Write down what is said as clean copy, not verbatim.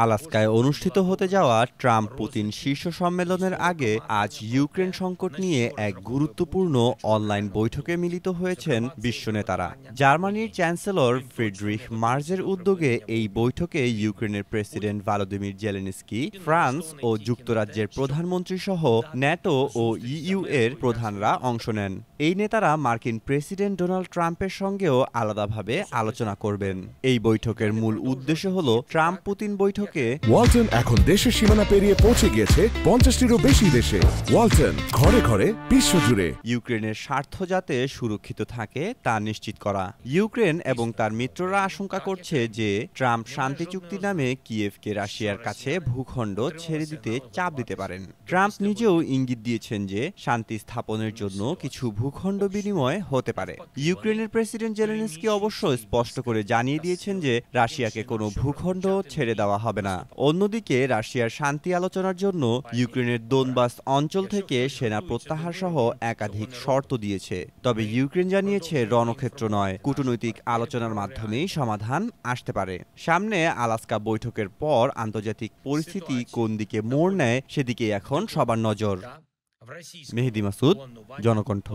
আলাস্কায় অনুষ্ঠিত হতে যাওয়া ট্রাম্প পুতিন শীর্ষ সম্মেলনের আগে আজ ইউক্রেন সংকট নিয়ে এক গুরুত্বপূর্ণ অনলাইন বৈঠকে মিলিত হয়েছেন বিশ্ব নেতারা। জার্মানির চ্যান্সেলর ফ্রিডরিখ মার্জের উদ্যোগে এই বৈঠকে ইউক্রেনের প্রেসিডেন্ট ভলোদিমির জেলেনস্কি, ফ্রান্স ও যুক্তরাজ্যের প্রধানমন্ত্রী সহ ন্যাটো ও ইইউ এর প্রধানরা অংশ নেন। এই নেতারা মার্কিন প্রেসিডেন্ট ডোনাল্ড ট্রাম্পের সঙ্গেও আলাদাভাবে আলোচনা করবেন। এই বৈঠকের মূল উদ্দেশ্য হল ট্রাম্প পুতিন বৈঠকে ওয়ালটন এখন দেশের সীমানা পেরিয়ে পৌঁছে গিয়েছে 50টিরও বেশি দেশে। ওয়ালটন, ঘরে ঘরে বিশ্বজুড়ে। ইউক্রেনের স্বার্থ যাতে সুরক্ষিত থাকে তা নিশ্চিত করা। ইউক্রেন এবং তার মিত্ররা আশঙ্কা করছে যে ট্রাম্প শান্তি চুক্তি নামে কিয়েভকে রাশিয়ার কাছে ভূখণ্ড ছেড়ে দিতে চাপ দিতে পারেন। ট্রাম্প নিজেও ইঙ্গিত দিয়েছেন যে শান্তি স্থাপনের জন্য কিছু ভূখণ্ড বিনিময় হতে পারে। ইউক্রেনের প্রেসিডেন্ট জেলেনস্কি অবশ্য স্পষ্ট করে জানিয়ে দিয়েছেন যে রাশিয়াকে কোনো ভূখণ্ড ছেড়ে দেওয়া হবে না। অন্যদিকে রাশিয়ার শান্তি আলোচনার জন্য ইউক্রেনের দোনবাস অঞ্চল থেকে সেনা প্রত্যাহার সহ একাধিক শর্ত দিয়েছে। তবে ইউক্রেন জানিয়েছে রণক্ষেত্র নয়, কূটনৈতিক আলোচনার মাধ্যমেই সমাধান আসতে পারে। সামনে আলাস্কা বৈঠকের পর আন্তর্জাতিক পরিস্থিতি কোন দিকে মোড় নেয় সেদিকে এখন সবার নজর। মেহেদী মাসুদ, জনকণ্ঠ।